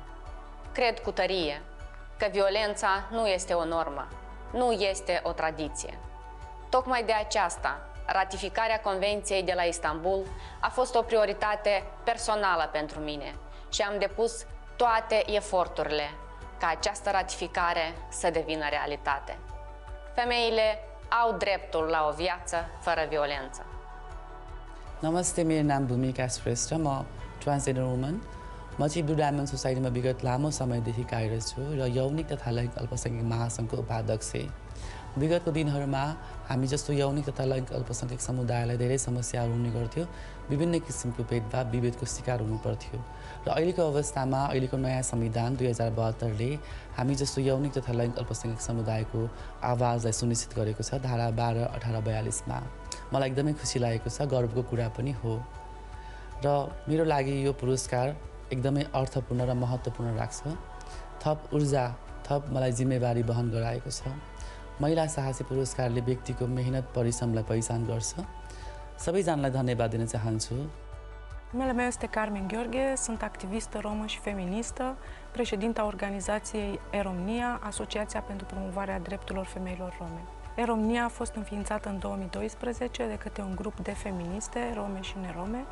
Cred cu tărie că violența nu este o normă, nu este o tradiție. Tocmai de aceasta, ratificarea Convenției de la Istanbul a fost o prioritate personală pentru mine și am depus toate eforturile ca această ratificare să devină realitate. Femeile au dreptul la o viață fără violență. नमस्ते मेरो नाम भूमिका श्रेष्ठ म transgender woman म चाहिँ blue diamond सोसाइटीमा विगत लामो समयदेखि कार्यरत छु र यौनिक तथा लैङ्गिक अल्पसंख्यक महासङ्घको उपाध्यक्ष विगतको दिनहरूमा हामी जस्तो यौनिक तथा लैङ्गिक अल्पसंख्यक समुदायलाई धेरै समस्याहरू हुने गर्थ्यो विभिन्न किसिमको भेदभाव विभेदको शिकार हुनु पर्थ्यो र अहिलेको अवस्थामा अहिलेको नयाँ संविधान 2072ले हामी जस्तो यौनिक तथा लैङ्गिक अल्पसङ्ख्यक समुदायको आवाजलाई सुनिश्चित गरेको छ धारा 12, 18, 42मा। मलाई एकदमै खुसी लागेको छ, गर्वको कुरा पनि हो। र मेरो लागि यो पुरस्कार एकदमै अर्थपूर्ण र महत्त्वपूर्ण लाग्छ। थप ऊर्जा, थप मलाई जिम्मेवारी वहन गराएको छ। महिला साहसी पुरस्कारले व्यक्तिको मेहनत परिश्रमलाई पहिचान गर्छ। सबैजनालाई धन्यवाद दिन चाहन्छु। Numele meu este Carmen Gheorghe, sunt activistă romă și feministă, președinta organizației E-Romnia, Asociația pentru promovarea drepturilor femeilor rome. E-Romnia a fost înființată în 2012 de către un grup de feministe, rome și nerome,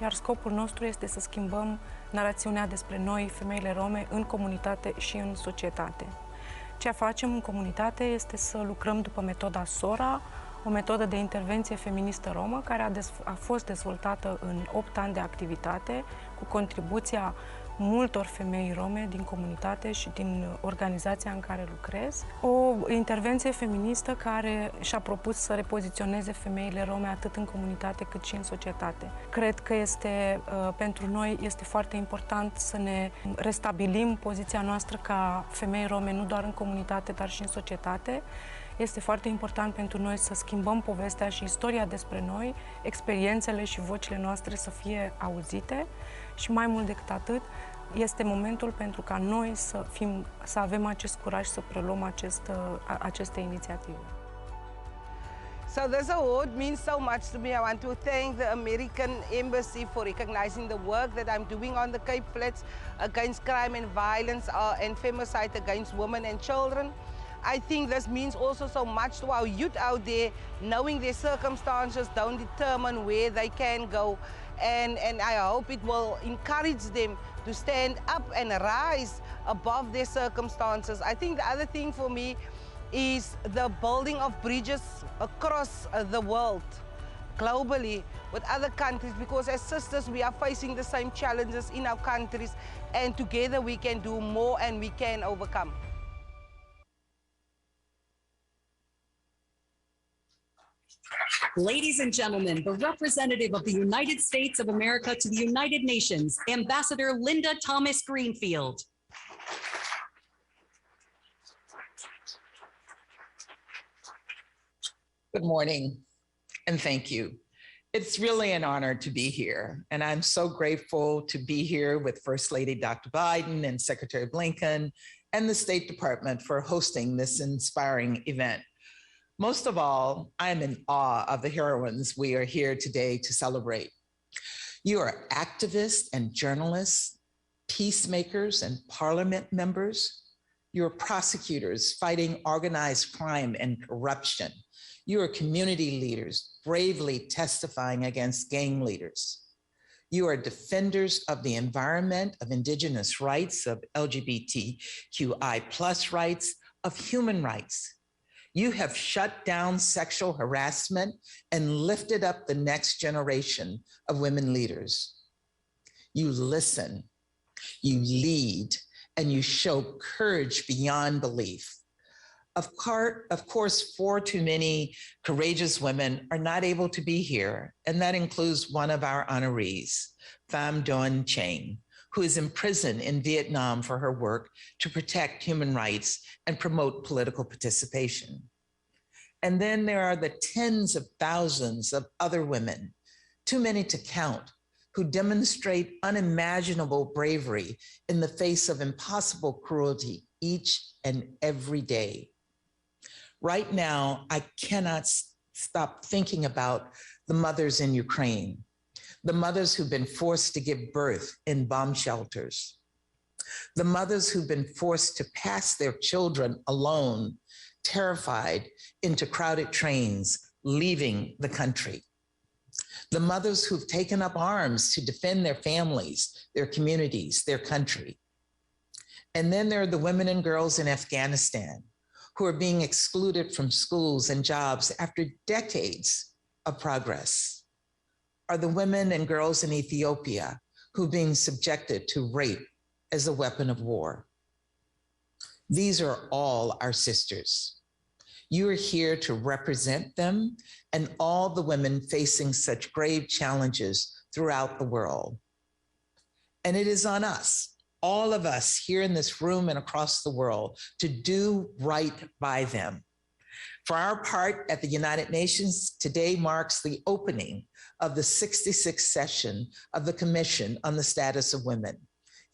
iar scopul nostru este să schimbăm narațiunea despre noi, femeile rome, în comunitate și în societate. Ce facem în comunitate este să lucrăm după metoda SORA, o metodă de intervenție feministă romă care a fost dezvoltată în 8 ani de activitate cu contribuția multor femei rome din comunitate și din organizația în care lucrez. O intervenție feministă care și-a propus să repoziționeze femeile rome atât în comunitate cât și în societate. Cred că pentru noi este foarte important să ne restabilim poziția noastră ca femei rome nu doar în comunitate, dar și în societate. Este foarte important pentru noi să schimbăm povestea și istoria despre noi, experiențele și vocile noastre să fie auzite și mai mult decât atât, este momentul pentru ca noi să avem acest curaj să preluăm aceste inițiative. So this award means so much to me. I want to thank the American Embassy for recognizing the work that I'm doing on the Cape Flats against crime and violence and femicide against women and children. I think this means also so much to our youth out there, knowing their circumstances don't determine where they can go. And I hope it will encourage them to stand up and rise above their circumstances. I think the other thing for me is the building of bridges across the world, globally, with other countries, because as sisters we are facing the same challenges in our countries, and together we can do more and we can overcome. Ladies and gentlemen, the representative of the United States of America to the United Nations, Ambassador Linda Thomas Greenfield. Good morning, and thank you. It's really an honor to be here, and I'm so grateful to be here with First Lady Dr. Biden and Secretary Blinken and the State Department for hosting this inspiring event. Most of all, I'm in awe of the heroines we are here today to celebrate. You are activists and journalists, peacemakers and parliament members. You're prosecutors fighting organized crime and corruption. You are community leaders bravely testifying against gang leaders. You are defenders of the environment, of indigenous rights, of LGBTQI+ rights, of human rights. You have shut down sexual harassment and lifted up the next generation of women leaders. You listen, you lead, and you show courage beyond belief. Of course, far too many courageous women are not able to be here, and that includes one of our honorees, Pham Duan Cheng, who is in prison in Vietnam for her work to protect human rights and promote political participation. And then there are the tens of thousands of other women, too many to count, who demonstrate unimaginable bravery in the face of impossible cruelty each and every day. Right now, I cannot stop thinking about the mothers in Ukraine, the mothers who've been forced to give birth in bomb shelters, the mothers who've been forced to pass their children alone, terrified, into crowded trains, leaving the country, the mothers who've taken up arms to defend their families, their communities, their country. And then there are the women and girls in Afghanistan who are being excluded from schools and jobs after decades of progress. Are the women and girls in Ethiopia who are being subjected to rape as a weapon of war. These are all our sisters. You are here to represent them and all the women facing such grave challenges throughout the world. And it is on us, all of us here in this room and across the world, to do right by them. For our part at the United Nations, today marks the opening of the 66th session of the Commission on the Status of Women.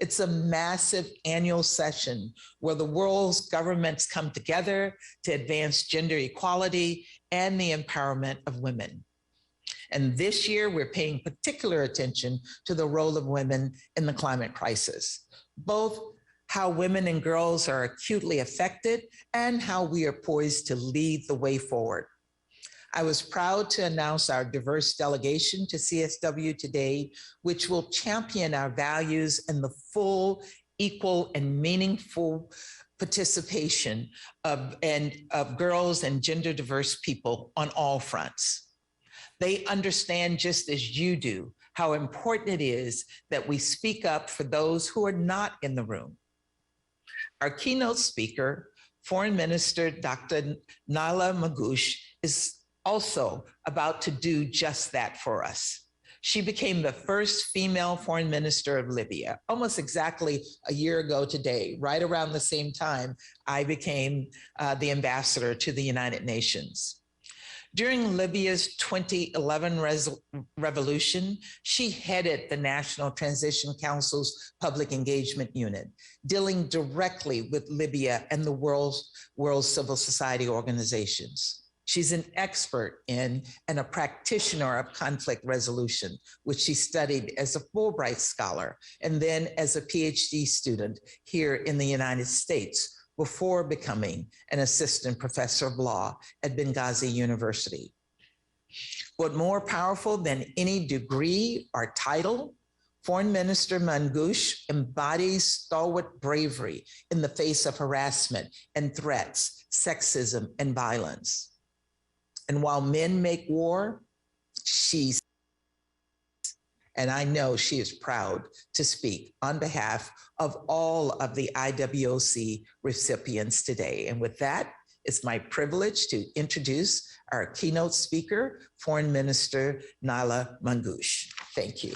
It's a massive annual session where the world's governments come together to advance gender equality and the empowerment of women. And this year, we're paying particular attention to the role of women in the climate crisis, both how women and girls are acutely affected and how we are poised to lead the way forward. I was proud to announce our diverse delegation to CSW today, which will champion our values and the full, equal, and meaningful participation of girls and gender diverse people on all fronts. They understand just as you do how important it is that we speak up for those who are not in the room. Our keynote speaker, Foreign Minister Dr. Nyla Mangus, is also about to do just that for us. She became the first female foreign minister of Libya, almost exactly a year ago today, right around the same time I became the ambassador to the United Nations. During Libya's 2011 revolution, she headed the National Transition Council's Public Engagement Unit, dealing directly with Libya and the world's civil society organizations. She's an expert in and a practitioner of conflict resolution, which she studied as a Fulbright scholar and then as a PhD student here in the United States, before becoming an assistant professor of law at Benghazi University. What more powerful than any degree or title, Foreign Minister Mangus embodies stalwart bravery in the face of harassment and threats, sexism and violence. And while men make war, she's, and I know she is proud to speak on behalf of all of the IWOC recipients today. And with that, it's my privilege to introduce our keynote speaker, Foreign Minister Nyla Mangus. Thank you.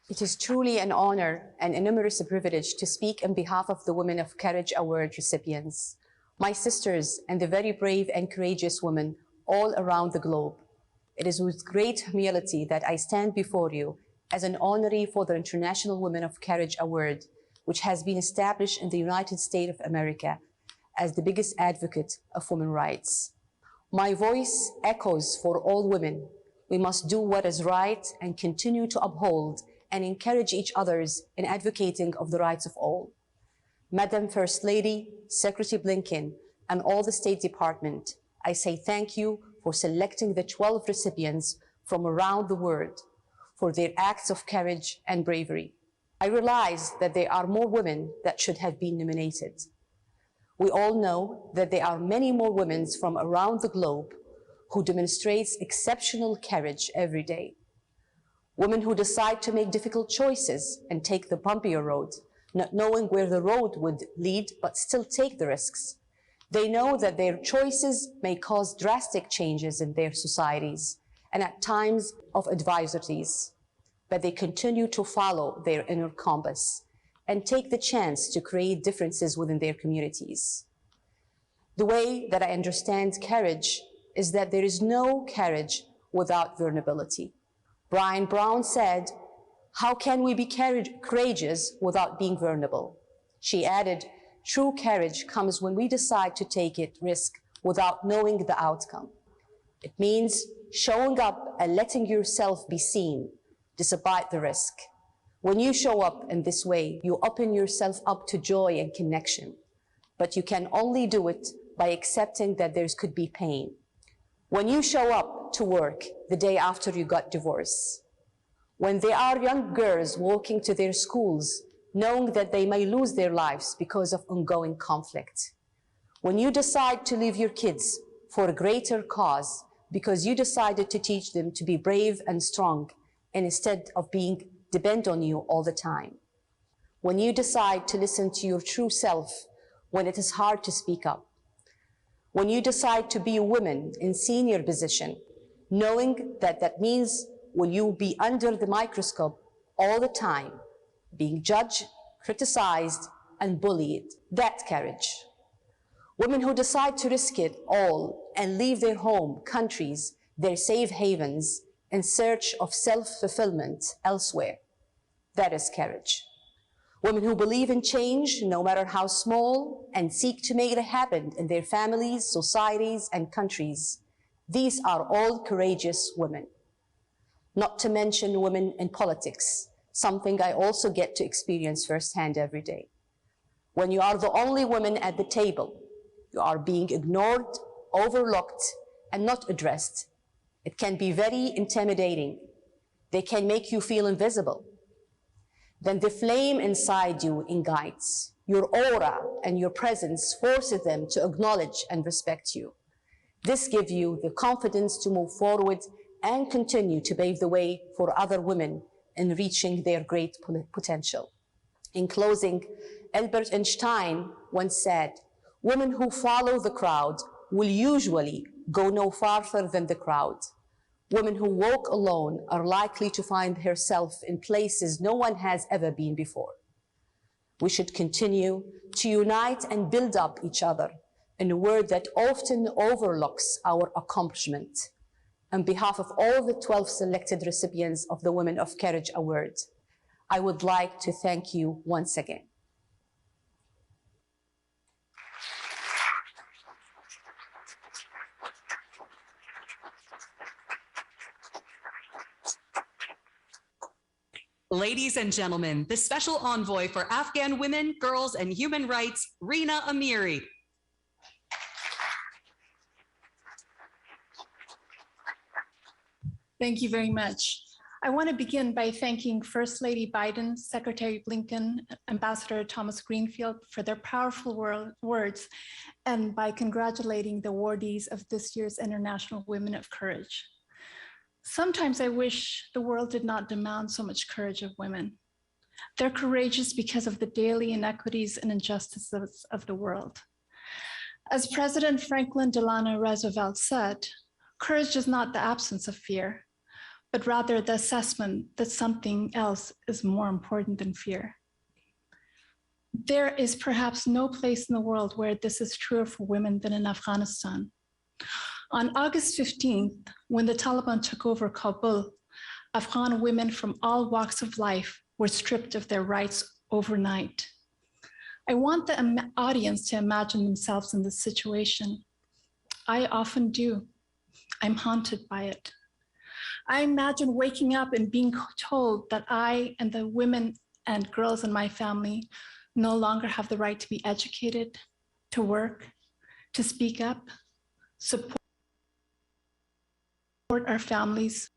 It is truly an honor and an enormous privilege to speak on behalf of the Women of Courage Award recipients, my sisters and the very brave and courageous women all around the globe. It is with great humility that I stand before you as an honoree for the International Women of Courage Award, which has been established in the United States of America as the biggest advocate of women's rights. My voice echoes for all women. We must do what is right and continue to uphold and encourage each other in advocating of the rights of all. Madam First Lady, Secretary Blinken, and all the State Department, I say thank you for selecting the 12 recipients from around the world for their acts of courage and bravery. I realize that there are more women that should have been nominated. We all know that there are many more women from around the globe who demonstrate exceptional courage every day. Women who decide to make difficult choices and take the bumpier road, not knowing where the road would lead, but still take the risks. They know that their choices may cause drastic changes in their societies and at times of adversities, but they continue to follow their inner compass and take the chance to create differences within their communities. The way that I understand courage is that there is no courage without vulnerability. Brian Brown said, "How can we be courageous without being vulnerable?" She added, "True courage comes when we decide to take a risk without knowing the outcome." It means showing up and letting yourself be seen despite the risk. When you show up in this way, you open yourself up to joy and connection, but you can only do it by accepting that there could be pain. When you show up to work the day after you got divorced, when there are young girls walking to their schools knowing that they may lose their lives because of ongoing conflict, when you decide to leave your kids for a greater cause because you decided to teach them to be brave and strong instead of being depend on you all the time, when you decide to listen to your true self when it is hard to speak up, when you decide to be a woman in senior position, knowing that that means when you be under the microscope, all the time, being judged, criticized, and bullied. That courage. Women who decide to risk it all and leave their home, countries, their safe havens in search of self-fulfillment elsewhere. That is courage. Women who believe in change, no matter how small, and seek to make it happen in their families, societies, and countries. These are all courageous women. Not to mention women in politics, something I also get to experience firsthand every day. When you are the only woman at the table, you are being ignored, overlooked, and not addressed. It can be very intimidating. They can make you feel invisible. Then the flame inside you ignites. Your aura and your presence forces them to acknowledge and respect you. This gives you the confidence to move forward and continue to pave the way for other women in reaching their great potential. In closing, Albert Einstein once said, "Women who follow the crowd will usually go no farther than the crowd. Women who walk alone are likely to find herself in places no one has ever been before." We should continue to unite and build up each other in a world that often overlooks our accomplishment. On behalf of all the 12 selected recipients of the Women of Courage Award, I would like to thank you once again. Ladies and gentlemen, the Special Envoy for Afghan Women, Girls, and Human Rights, Rina Amiri. Thank you very much. I want to begin by thanking First Lady Biden, Secretary Blinken, Ambassador Thomas Greenfield for their powerful words, and by congratulating the awardees of this year's International Women of Courage. Sometimes I wish the world did not demand so much courage of women. They're courageous because of the daily inequities and injustices of the world. As President Franklin Delano Roosevelt said, courage is not the absence of fear, but rather the assessment that something else is more important than fear. There is perhaps no place in the world where this is truer for women than in Afghanistan. On August 15th, when the Taliban took over Kabul, Afghan women from all walks of life were stripped of their rights overnight. I want the audience to imagine themselves in this situation. I often do. I'm haunted by it. I imagine waking up and being told that I and the women and girls in my family no longer have the right to be educated, to work, to speak up, support our families,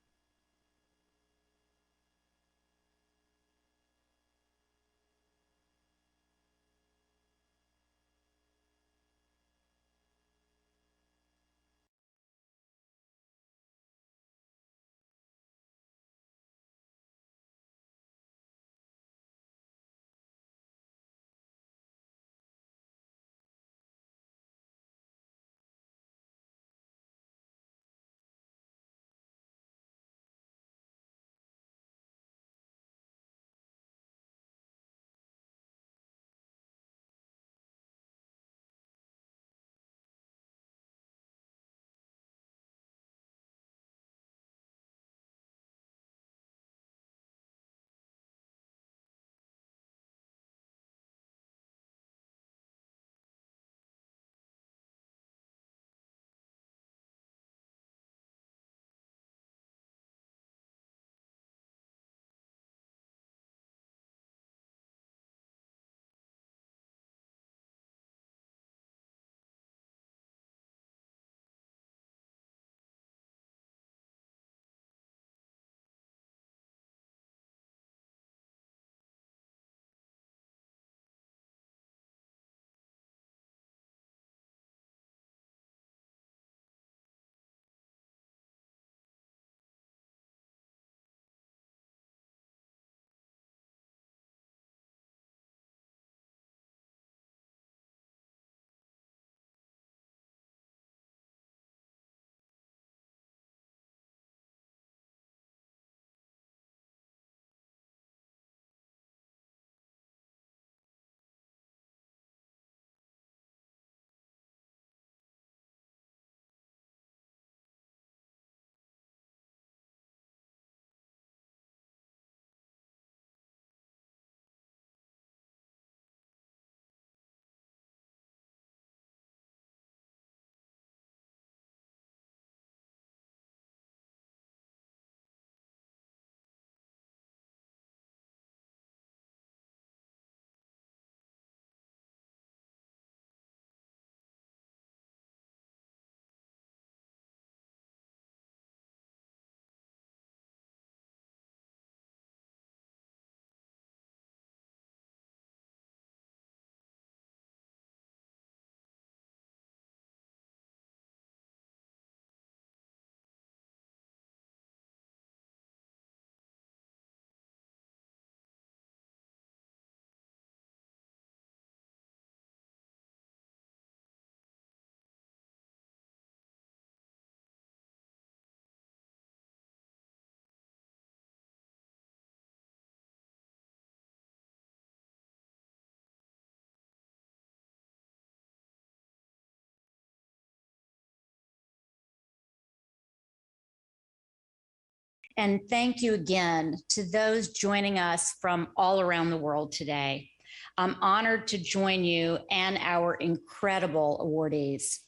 And thank you again to those joining us from all around the world today. I'm honored to join you and our incredible awardees.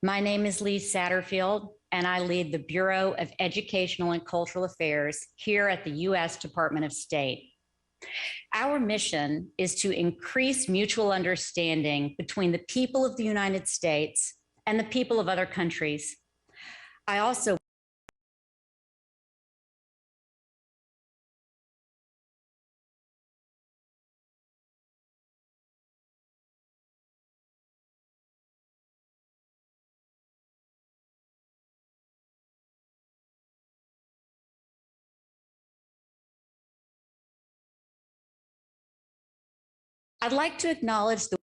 My name is Lee Satterfield, and I lead the Bureau of Educational and Cultural Affairs here at the U.S. Department of State. Our mission is to increase mutual understanding between the people of the United States and the people of other countries. I'd like to acknowledge the